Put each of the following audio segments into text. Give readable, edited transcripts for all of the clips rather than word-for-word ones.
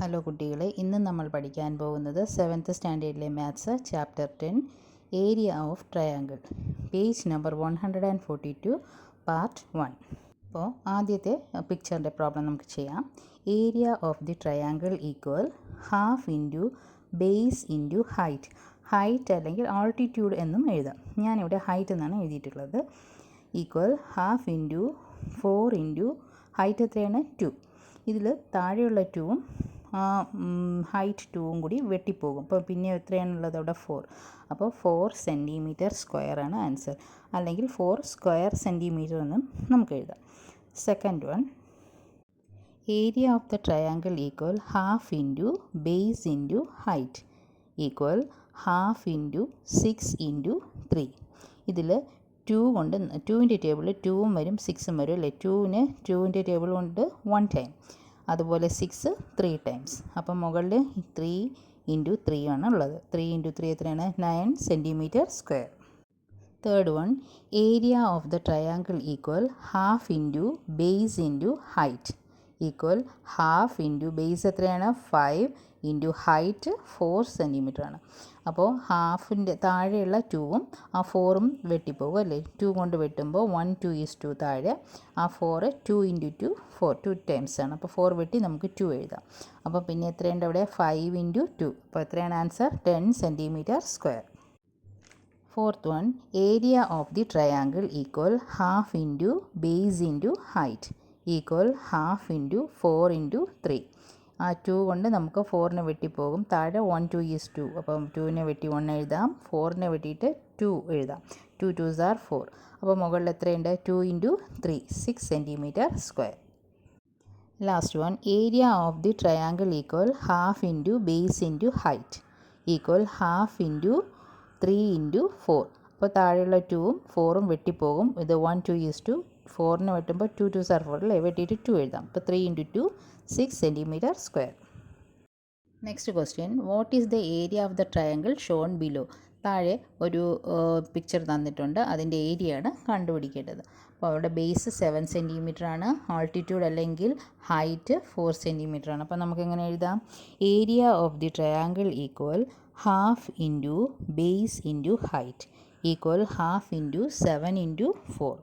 Hello കുട്ടികളെ, ഇന്ന് നമ്മൾ പഠിക്കാൻ പോകുന്നത് 7th സ്റ്റാൻഡേർഡിലെ maths chapter 10 area of triangle, page number 142, part 1. അപ്പോൾ ആദ്യത്തെ പിക്ചറിൻ്റെ പ്രോബ്ലം നമുക്ക് ചെയ്യാം. Area of the triangle equal half into base into height. Height അല്ലെങ്കിൽ ആൾട്ടിറ്റ്യൂഡ് എന്നും എഴുതാം. ഞാനിവിടെ ഹൈറ്റ് എന്നാണ് എഴുതിയിട്ടുള്ളത്. Equal half into 4 into height എത്രയാണ് 2. ഇതിൽ താഴെയുള്ള 2ഉം ഹൈറ്റ് 2ഉം കൂടി വെട്ടിപ്പോകും. അപ്പോൾ പിന്നെ എത്രയാണുള്ളത് അവിടെ 4. അപ്പോൾ 4 സെൻറ്റിമീറ്റർ സ്ക്വയർ ആണ് ആൻസർ, അല്ലെങ്കിൽ 4 സ്ക്വയർ സെൻറ്റിമീറ്റർ എന്നും നമുക്ക് എഴുതാം. Second one, area of the triangle equal half into base into height equal half into 6 into 3. ഇതിൽ 2 കൊണ്ട് 2ൻ്റെ ടേബിളിൽ 2ഉം വരും 6ഉം വരും അല്ലേ. 2ൻ്റെ ടേബിൾ കൊണ്ട് 1 ടൈം, അതുപോലെ 6 3 ടൈംസ്. അപ്പം മുകളിൽ 3 ഇൻറ്റു 3 ആണ് ഉള്ളത്. 3 ഇൻറ്റു 3 എത്രയാണ് 9 centimetre square. Third one, area of the triangle equal half into base into height equal half into base എത്രയാണ് 5 ഇൻറ്റു ഹൈറ്റ് 4 സെൻറ്റിമീറ്റർ ആണ്. അപ്പോൾ ഹാഫിൻ്റെ താഴെയുള്ള 2ഉം ആ 4ഉം വെട്ടിപ്പോകും അല്ലേ. 2 കൊണ്ട് വെട്ടുമ്പോൾ 1 2 താഴെ, ആ 4 2 ഇൻറ്റു 2 4 2 ടൈംസ് ആണ്. അപ്പോൾ 4 വെട്ടി നമുക്ക് 2 എഴുതാം. അപ്പോൾ പിന്നെ എത്രയുണ്ട് അവിടെ 5 ഇൻറ്റു 2. അപ്പോൾ എത്രയാണ് answer 10 centimetre square. Fourth one, area of the triangle equal half into base into height equal half into 4 into 3. ആ 2 കൊണ്ട് നമുക്ക് 4നെ വെട്ടിപ്പോകും. താഴെ 1 2 അപ്പം 2നെ വെട്ടി 1 എഴുതാം, 4നെ വെട്ടിയിട്ട് 2 എഴുതാം. 2 2s are 4. അപ്പോൾ മുകളിൽ എത്രയുണ്ട് 2 into 3 6 centimetre square. Last one, area of the triangle equal half into base into height equal half into 3 into 4. അപ്പോൾ താഴെയുള്ള 2ഉം 4ഉം വെട്ടിപ്പോകും. ഇത് 1 2 4നെ വെട്ടുമ്പോൾ 2 2s are 4 അല്ലേ, വെട്ടിയിട്ട് 2 എഴുതാം. അപ്പോൾ 3 into 2 6 centimetre square. Next question, what is the area of the triangle Sean below. താഴെ ഒരു picture തന്നിട്ടുണ്ട്, അതിൻ്റെ ഏരിയയാണ് കണ്ടുപിടിക്കേണ്ടത്. അപ്പോൾ അവിടെ ബേസ് 7 സെൻറ്റിമീറ്റർ ആണ്, ആൾട്ടിറ്റ്യൂഡ് അല്ലെങ്കിൽ ഹൈറ്റ് 4 സെൻറ്റിമീറ്റർ ആണ്. അപ്പോൾ നമുക്ക് എങ്ങനെ എഴുതാം, area of the triangle equal half into base into height equal half into 7 into 4.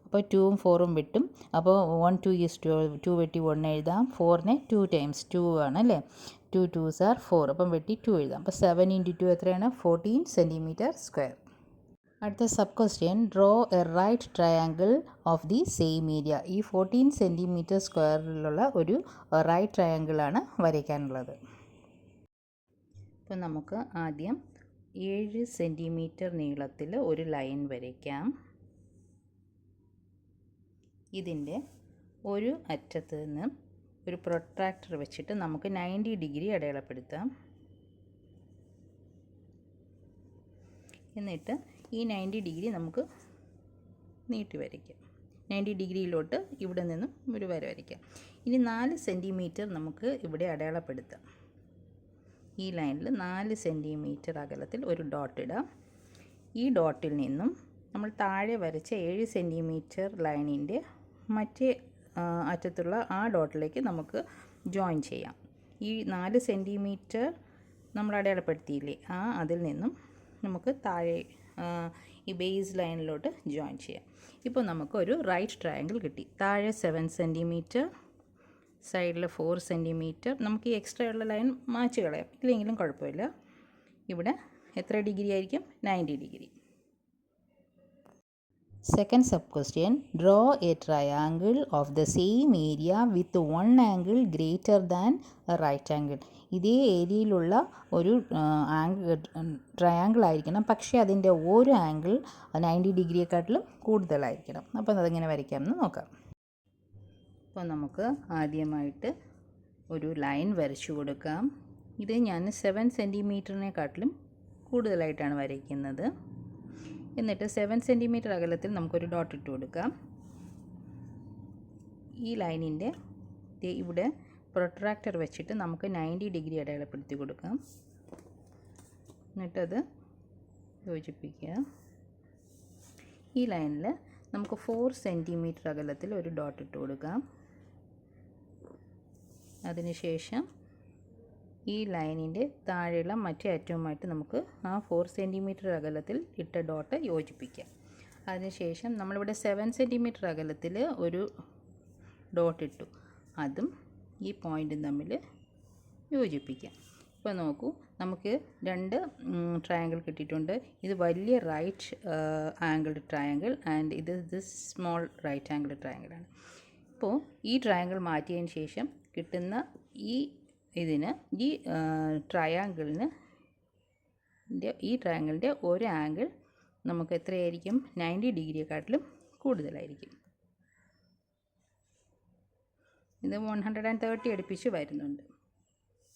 അപ്പോൾ 2ഉം 4ഉം വെട്ടും. അപ്പോൾ 1 2 വെട്ടി 1 എഴുതാം. 4നെ 2 ടൈംസ് 2 ആണ് അല്ലേ. 2 2s are 4. അപ്പം വെട്ടി 2 എഴുതാം. അപ്പോൾ 7 ഇൻറ്റു 2 എത്രയാണ് 14 സെൻറ്റിമീറ്റർ സ്ക്വയർ. അടുത്ത sub question, draw a right triangle of the same area. ഈ 14 സെൻറ്റിമീറ്റർ സ്ക്വയറിലുള്ള ഒരു റൈറ്റ് ട്രയാങ്കിളാണ് വരയ്ക്കാനുള്ളത്. അപ്പോൾ നമുക്ക് ആദ്യം 7 സെൻറ്റിമീറ്റർ നീളത്തിൽ ഒരു ലൈൻ വരയ്ക്കാം. ഇതിൻ്റെ ഒരു അറ്റത്ത് നിന്ന് ഒരു പ്രൊട്രാക്ടർ വെച്ചിട്ട് നമുക്ക് 90 ഡിഗ്രി അടയാളപ്പെടുത്താം. എന്നിട്ട് ഈ 90 ഡിഗ്രി നമുക്ക് നീട്ടി വരയ്ക്കാം. 90 ഡിഗ്രിയിലോട്ട് ഇവിടെ നിന്നും ഒരു വര വരയ്ക്കാം. ഇനി 4 സെൻറ്റിമീറ്റർ നമുക്ക് ഇവിടെ അടയാളപ്പെടുത്താം. ഈ ലൈനിൽ 4 സെൻറ്റിമീറ്റർ അകലത്തിൽ ഒരു ഡോട്ട് ഇടാം. ഈ ഡോട്ടിൽ നിന്നും നമ്മൾ താഴെ വരച്ച 7 സെൻറ്റിമീറ്റർ ലൈനിൻ്റെ മറ്റേ അറ്റത്തുള്ള ആ ഡോട്ടിലേക്ക് നമുക്ക് ജോയിൻ ചെയ്യാം. ഈ 4 സെൻറ്റിമീറ്റർ നമ്മൾ അടയാളപ്പെടുത്തിയില്ലേ, അതിൽ നിന്നും നമുക്ക് താഴെ ഈ ബേസ് ലൈനിലോട്ട് ജോയിൻ ചെയ്യാം. ഇപ്പോൾ നമുക്കൊരു റൈറ്റ് ട്രയാങ്കിൾ കിട്ടി. താഴെ 7 സെൻറ്റിമീറ്റർ, സൈഡിൽ 4 സെൻറ്റിമീറ്റർ. നമുക്ക് ഈ എക്സ്ട്രാ ഉള്ള ലൈൻ മാച്ച് കളയാം, ഇല്ലെങ്കിലും കുഴപ്പമില്ല. ഇവിടെ എത്ര ഡിഗ്രി ആയിരിക്കും 90 degree. Second sub question, draw a triangle of the same area with 1 angle greater than a right angle. ഇതേ ഏരിയയിലുള്ള ഒരു ട്രയാങ്കിൾ ആയിരിക്കണം, പക്ഷേ അതിൻ്റെ ഒരു ആംഗിൾ 90 ഡിഗ്രിയെക്കാട്ടിലും കൂടുതലായിരിക്കണം. അപ്പോൾ അതെങ്ങനെ വരയ്ക്കാമെന്ന് നോക്കാം. അപ്പോൾ നമുക്ക് ആദ്യമായിട്ട് ഒരു ലൈൻ വരച്ചു കൊടുക്കാം. ഇത് ഞാൻ 7 സെൻറ്റിമീറ്ററിനെക്കാട്ടിലും കൂടുതലായിട്ടാണ് വരയ്ക്കുന്നത്. എന്നിട്ട് 7 സെൻറ്റിമീറ്റർ അകലത്തിൽ നമുക്കൊരു ഡോട്ട് ഇട്ട് കൊടുക്കാം. ഈ ലൈനിൻ്റെ ഇവിടെ പ്രൊട്രാക്ടർ വെച്ചിട്ട് നമുക്ക് 90 ഡിഗ്രി അടയാളപ്പെടുത്തി കൊടുക്കാം. എന്നിട്ടത് യോജിപ്പിക്കുക. ഈ ലൈനിൽ നമുക്ക് 4 സെൻറ്റിമീറ്റർ അകലത്തിൽ ഒരു ഡോട്ട് ഇട്ട് കൊടുക്കാം. അതിനുശേഷം ഈ ലൈനിൻ്റെ താഴെയുള്ള മറ്റേ അറ്റവുമായിട്ട് നമുക്ക് ആ 4 സെൻറ്റിമീറ്റർ അകലത്തിൽ ഇട്ട ഡോട്ട് യോജിപ്പിക്കാം. അതിനുശേഷം നമ്മളിവിടെ 7 സെൻറ്റിമീറ്റർ അകലത്തിൽ ഒരു ഡോട്ട് ഇട്ടു, അതും ഈ പോയിൻറ്റും തമ്മിൽ യോജിപ്പിക്കാം. ഇപ്പോൾ നോക്കൂ, നമുക്ക് 2 ട്രയാങ്കിൾ കിട്ടിയിട്ടുണ്ട്. ഇത് വലിയ റൈറ്റ് ആംഗിൾഡ് ട്രയാങ്കിൾ ആൻഡ് ഇത് സ്മോൾ റൈറ്റ് ആംഗിൾഡ് ട്രയാങ്കിളാണ്. ഇപ്പോൾ ഈ ട്രയാങ്കിൾ മാറ്റിയതിന് ശേഷം കിട്ടുന്ന ഈ ട്രയാങ്കിളിൻ്റെ ഒരു ആംഗിൾ നമുക്ക് എത്രയായിരിക്കും? 90 ഡിഗ്രിയെക്കാട്ടിലും കൂടുതലായിരിക്കും. ഇത് 130 അടുപ്പിച്ച് വരുന്നുണ്ട്.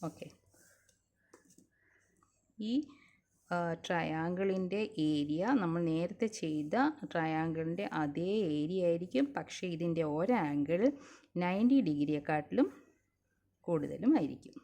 ഓക്കെ, ഈ ട്രയാങ്കിളിൻ്റെ ഏരിയ നമ്മൾ നേരത്തെ ചെയ്ത ട്രയാങ്കിളിൻ്റെ അതേ ഏരിയ ആയിരിക്കും, പക്ഷേ ഇതിൻ്റെ ഒരു ആംഗിൾ 90 ഡിഗ്രിയെക്കാട്ടിലും കൂടുതലും ആയിരിക്കും.